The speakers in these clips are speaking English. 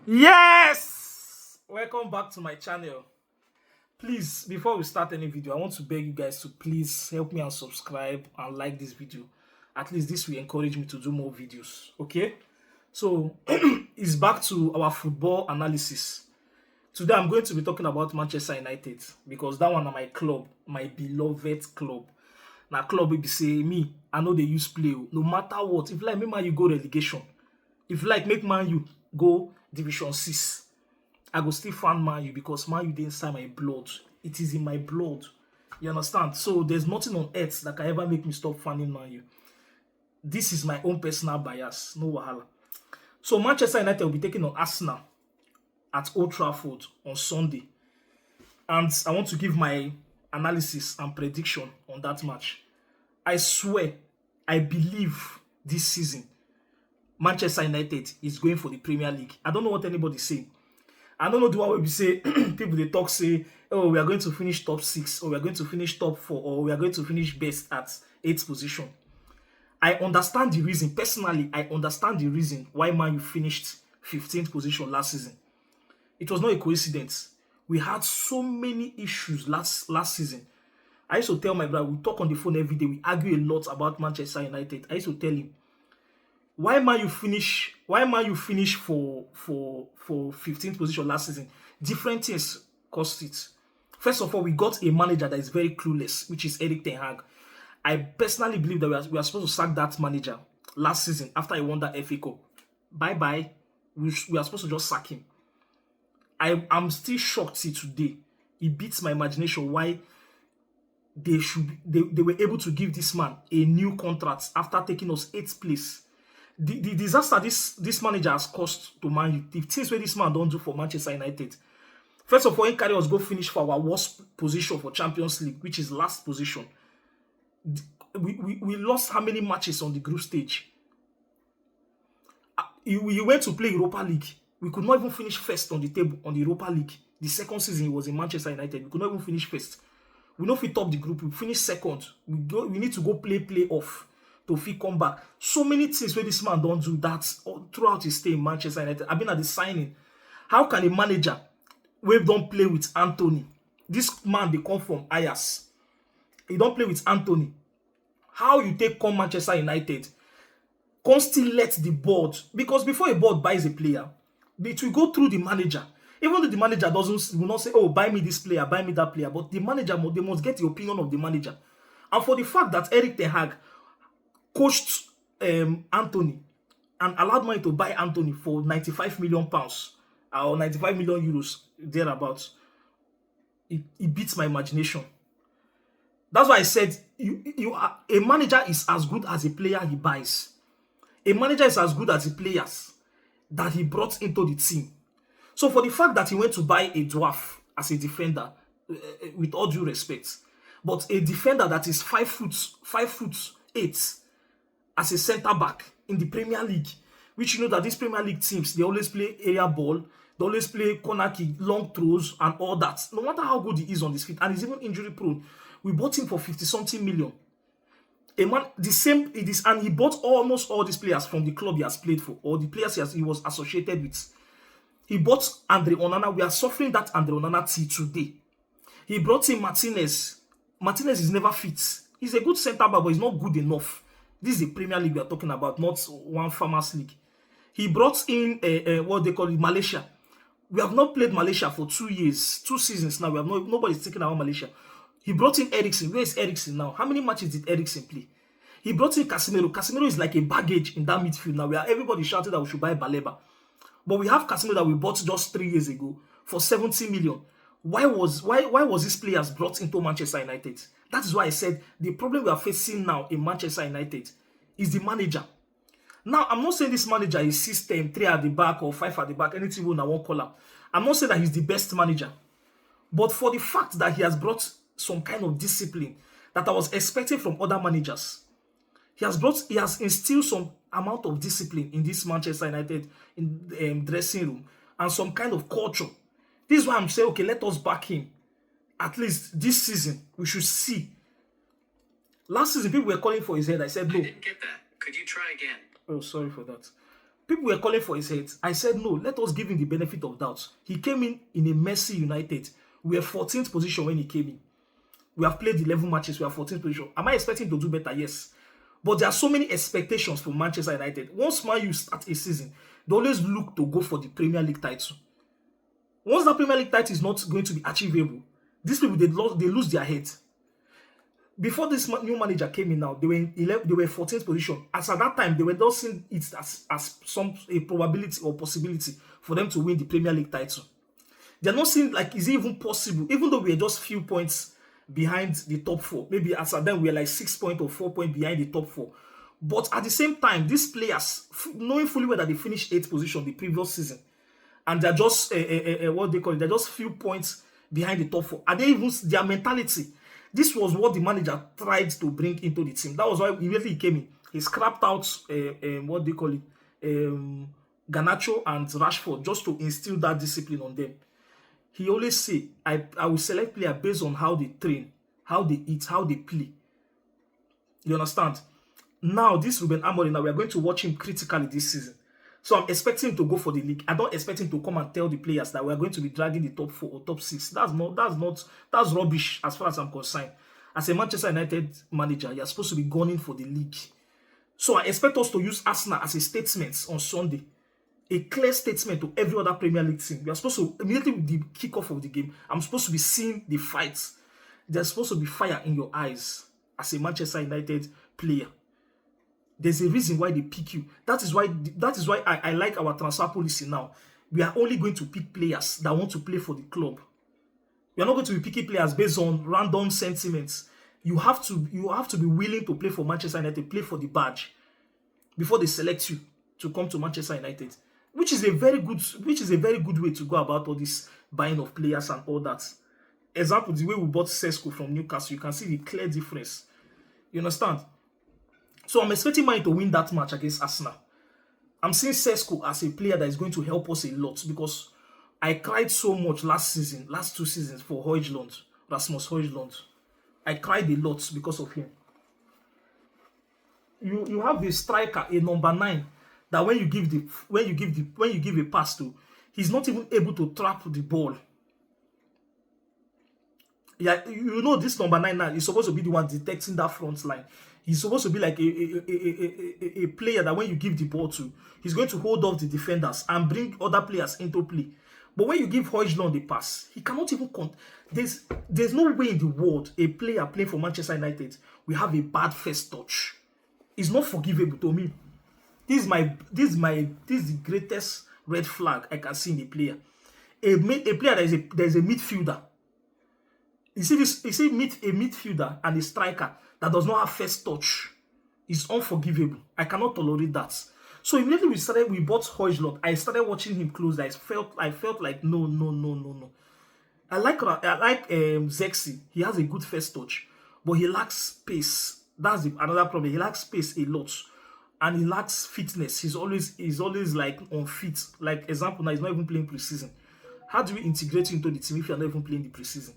Yes! Welcome back to my channel. Please, before we start any video, I want to beg you guys to please help me and subscribe and like this video. At least this will encourage me to do more videos, okay? So, it's back to our football analysis. Today, I'm going to be talking about Manchester United because that one is my club, my beloved club. Now, club will be say, me, I know they use play. No matter what, if like, make man you go relegation. If like, make man you go Division 6. I go still fan Man U because Man U dey inside my blood. It is in my blood. You understand? So there's nothing on earth that can ever make me stop fanning Man U. This is my own personal bias. No wahala. So Manchester United will be taking on Arsenal at Old Trafford on Sunday. And I want to give my analysis and prediction on that match. I swear, I believe this season, Manchester United is going for the Premier League. I don't know what anybody's saying. I don't know the one where we say people they talk say, oh, we are going to finish top 6, or we are going to finish top 4, or we are going to finish best at 8th position. I understand the reason. Personally, I understand the reason why Man U finished 15th position last season. It was not a coincidence. We had so many issues last season. I used to tell my brother, we talk on the phone every day, we argue a lot about Manchester United. I used to tell him, why Man U finish for 15th position last season? Different things caused it. First of all, we got a manager that is very clueless, which is Erik ten Hag. I personally believe that we are supposed to sack that manager last season after he won that FA Cup. Bye-bye. We are supposed to just sack him. I'm still shocked till today. It beats my imagination why they were able to give this man a new contract after taking us 8th place. The disaster this manager has caused to Man U, the things where this man don't do for Manchester United. First of all, he carry us go finish for our worst position for Champions League, which is last position. We lost how many matches on the group stage? We went to play Europa League. We could not even finish first on the table on the Europa League. The second season he was in Manchester United. We could not even finish first. We know if we top the group, we finish second. We need to go play off to fit come back. So many things where this man don't do that throughout his stay in Manchester United. I've been at the signing. How can a manager who don't play with Anthony? This man they come from Ajax. He don't play with Anthony. How you take come Manchester United? Can't still let the board, because before a board buys a player, it will go through the manager. Even though the manager will not say, oh, buy me this player, buy me that player, but the manager, they must get the opinion of the manager. And for the fact that Erik ten Hag coached Anthony and allowed money to buy Anthony for 95 million pounds or 95 million euros thereabouts, it beats my imagination. That's why I said a manager is as good as a player he buys. A manager is as good as the players that he brought into the team. So for the fact that he went to buy a dwarf as a defender, with all due respect, but a defender that is 5'8" as a centre back in the Premier League, which you know that these Premier League teams, they always play area ball, they always play corner kick, long throws, and all that. No matter how good he is on his feet, and he's even injury prone, we bought him for 50-something million. A man, the same it is, and he bought almost all these players from the club he has played for, or the players he was associated with. He bought Andre Onana. We are suffering that Andre Onana till today. He brought in Martinez. Martinez is never fit. He's a good centre back, but he's not good enough. This is the Premier League we are talking about, not one Farmers League. He brought in what they call it, Malaysia. We have not played Malaysia for 2 years, 2 seasons now. Nobody's taking about Malaysia. He brought in Eriksen. Where is Eriksen now? How many matches did Eriksen play? He brought in Casemiro. Casemiro is like a baggage in that midfield now. Where everybody shouted that we should buy Baleba. But we have Casemiro that we bought just 3 years ago for 70 million. Why was these players brought into Manchester United? That is why I said the problem we are facing now in Manchester United is the manager. Now, I'm not saying this manager is system 3 at the back or 5 at the back, anything we won't call him. I'm not saying that he's the best manager. But for the fact that he has brought some kind of discipline that I was expecting from other managers, he has instilled some amount of discipline in this Manchester United dressing room and some kind of culture. This is why I'm saying, okay, let us back him. At least this season, we should see. Last season, people were calling for his head. I said, no. I didn't get that. Could you try again? Oh, sorry for that. People were calling for his head. I said, no, let us give him the benefit of doubt. He came in a messy United. We were 14th position when he came in. We have played 11 matches. We are 14th position. Am I expecting to do better? Yes. But there are so many expectations for Manchester United. Once Man U start a season, they always look to go for the Premier League title. Once that Premier League title is not going to be achievable, these people, they lose their head. Before this new manager came in now, they were in 11, they were 14th position. As at that time, they were not seeing it as a probability or possibility for them to win the Premier League title. They're not seeing like, is it even possible? Even though we are just few points behind the top four. Maybe as at then we are like 6 points or 4 points behind the top four. But at the same time, these players, knowing fully well that they finished 8th position the previous season, and they're just, what they call it, they're just few points behind the top four. Are they even, their mentality? This was what the manager tried to bring into the team. That was why immediately he came in. He scrapped out, what they call it, Garnacho and Rashford just to instill that discipline on them. He always say, I will select players based on how they train, how they eat, how they play. You understand? Now, this Ruben Amorim, now we are going to watch him critically this season. So I'm expecting him to go for the league. I don't expect him to come and tell the players that we are going to be dragging the top 4 or top 6. That's rubbish as far as I'm concerned. As a Manchester United manager, you're supposed to be gunning for the league. So I expect us to use Arsenal as a statement on Sunday. A clear statement to every other Premier League team. We are supposed to, immediately with the kickoff of the game, I'm supposed to be seeing the fights. There's supposed to be fire in your eyes as a Manchester United player. There's a reason why they pick you. That is why I like our transfer policy now. We are only going to pick players that want to play for the club. We are not going to be picking players based on random sentiments. You have to be willing to play for Manchester United, play for the badge before they select you to come to Manchester United. Which is a very good way to go about all this buying of players and all that. Example, the way we bought Sesko from Newcastle, you can see the clear difference. You understand? So I'm expecting Man to win that match against Arsenal. I'm seeing Sesko as a player that is going to help us a lot because I cried so much last 2 seasons for Højlund, Rasmus Højlund. I cried a lot because of him. You have a striker, a number 9, that when you give a pass to, he's not even able to trap the ball. Yeah, you know this number 9 now is supposed to be the one detecting that front line. He's supposed to be like a player that when you give the ball to, he's going to hold off the defenders and bring other players into play. But when you give Højlund the pass, he cannot even there's no way in the world a player playing for Manchester United will have a bad first touch. It's not forgivable to me. This is the greatest red flag I can see in a player. A player that is a midfielder. You see a midfielder and a striker that does not have first touch is unforgivable. I cannot tolerate that. So immediately we bought Højlund. I started watching him close. I felt like no. I like Zexi. He has a good first touch, but he lacks pace. That's another problem. He lacks pace a lot, and he lacks fitness. He's always like unfit. Like example, now he's not even playing preseason. How do we integrate you into the team if you're not even playing the preseason?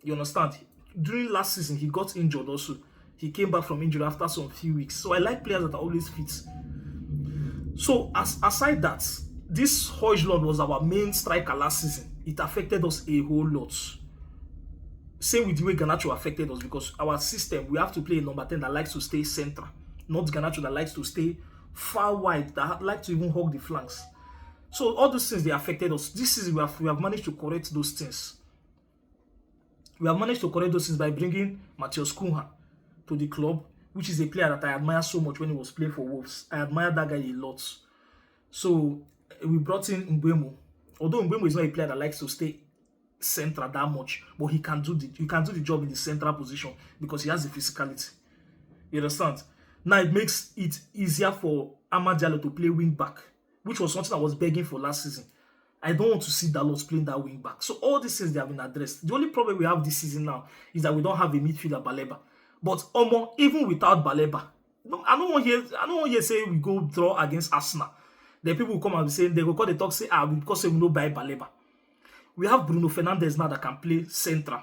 You understand? During last season, he got injured also. He came back from injury after some few weeks. So I like players that are always fit. So aside that, this Højlund was our main striker last season. It affected us a whole lot. Same with the way Garnacho affected us because our system, we have to play a number 10 that likes to stay central. Not Garnacho that likes to stay far wide, that like to even hug the flanks. So all those things, they affected us. This season, we have managed to correct those things. We have managed to correct those things by bringing Matheus Cunha to the club, which is a player that I admire so much when he was playing for Wolves. I admire that guy a lot. So we brought in Mbeumo. Although Mbeumo is not a player that likes to stay central that much, but he can do the job in the central position because he has the physicality. You understand? Now it makes it easier for Amad Diallo to play wing back, which was something I was begging for last season. I don't want to see Dalot playing that wing back. So all these things, they have been addressed. The only problem we have this season now is that we don't have a midfielder, Baleba. But even without Baleba, I don't want to hear say we go draw against Arsenal. The people will come and say they will call the talk say because we no buy Baleba. We have Bruno Fernandes now that can play central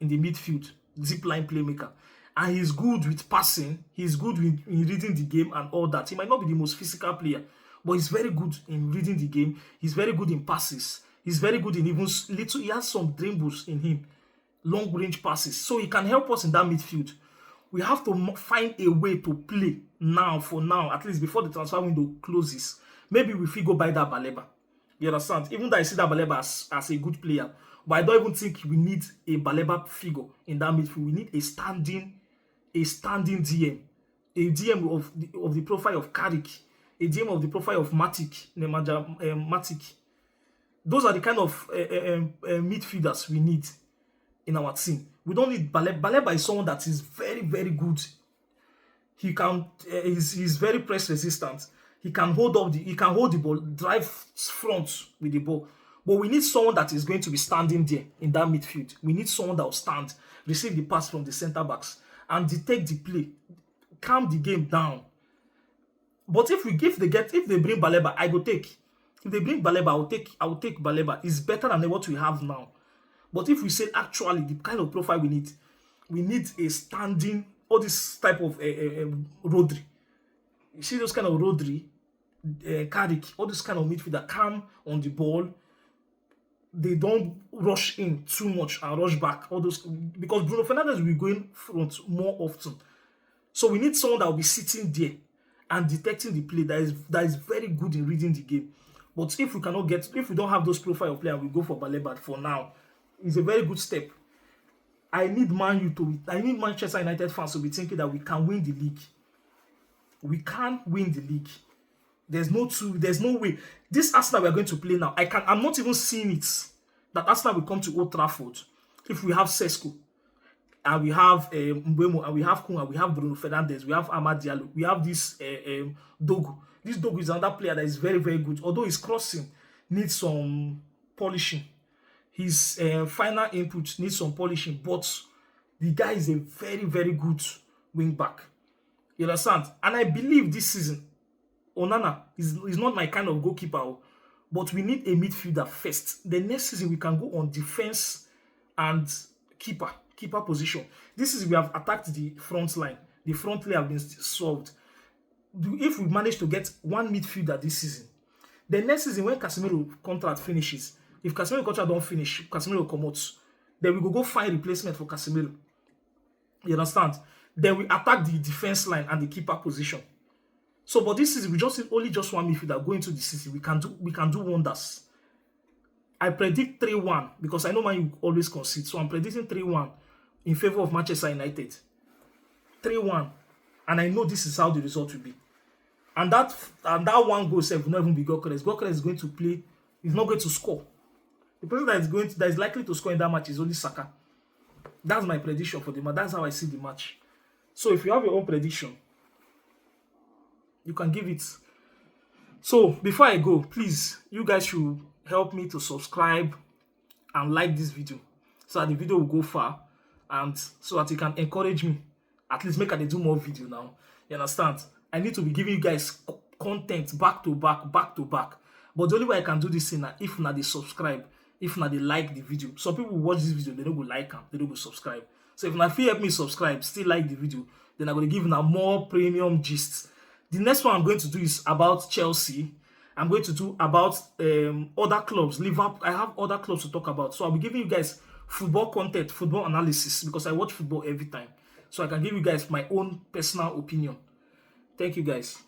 in the midfield, zip line playmaker, and he's good with passing. He's good in reading the game and all that. He might not be the most physical player, but he's very good in reading the game. He's very good in passes. He's very good in even little. He has some dribbles in him, long range passes. So he can help us in that midfield. We have to find a way to play now, for now, at least before the transfer window closes. Maybe we go buy that Baleba. You understand? Even though I see that Baleba as a good player, but I don't even think we need a Baleba figure in that midfield. We need a standing DM, a DM of the profile of Carrick, a DM of the profile of Matic, Matic. Those are the kind of midfielders we need in our team. We don't need Baleba. Baleba is someone that is very, very good. He can he's very press resistant. He can hold the ball, drive front with the ball. But we need someone that is going to be standing there in that midfield. We need someone that will stand, receive the pass from the center backs, and detect the play, calm the game down. But if they bring Baleba, I go take. If they bring Baleba, I will take Baleba. It's better than what we have now. But if we say actually the kind of profile we need a standing, all this type of Rodri. You see those kind of Rodri, Carrick, all this kind of midfielder calm on the ball. They don't rush in too much and rush back. All those, because Bruno Fernandes will be going front more often. So we need someone that will be sitting there and detecting the play that is very good in reading the game. But if we don't have those profile of players, we go for Baleba for now. It's a very good step. I need Manchester United fans to be thinking that we can win the league. We can win the league. There's no way. This Arsenal we are going to play now, I'm not even seeing it that Arsenal will come to Old Trafford if we have Sesko and we have Mbeumo and we have Kun and we have Bruno Fernandes, we have Amad Diallo, we have this Dogu. This Dogu is another player that is very, very good. Although his crossing needs some polishing. His final input needs some polishing, but the guy is a very, very good wing back. You understand? And I believe this season, Onana is not my kind of goalkeeper, but we need a midfielder first. The next season, we can go on defense and keeper position. This season, we have attacked the front line. The front line have been solved. If we manage to get one midfielder this season, the next season, when Casemiro contract finishes, if Casemiro contract don't finish, Casemiro will come out. Then we go find replacement for Casemiro. You understand? Then we attack the defense line and the keeper position. So, but this season, we only just one midfielder going into the season. We can do wonders. I predict 3-1 because I know Man U always concede. So I'm predicting 3-1 in favor of Manchester United. 3-1. And I know this is how the result will be. And that one goal will not even be Gyökeres. Gyökeres is going to play. He's not going to score. The person that is likely to score in that match is only Saka. That's my prediction for the match. That's how I see the match. So if you have your own prediction, you can give it. So before I go, please, you guys should help me to subscribe and like this video so that the video will go far and so that you can encourage me. At least make I do more video now. You understand? I need to be giving you guys content back to back. But the only way I can do this thing is if not they subscribe, if not they like the video. Some people watch this video, they don't go like them, they don't go subscribe. So if not help me subscribe, still like the video, then I'm going to give now more premium gists. The next one I'm going to do is about Chelsea. I'm going to do about other clubs. Liverpool. I have other clubs to talk about. So I'll be giving you guys football content, football analysis, because I watch football every time. So I can give you guys my own personal opinion. Thank you guys.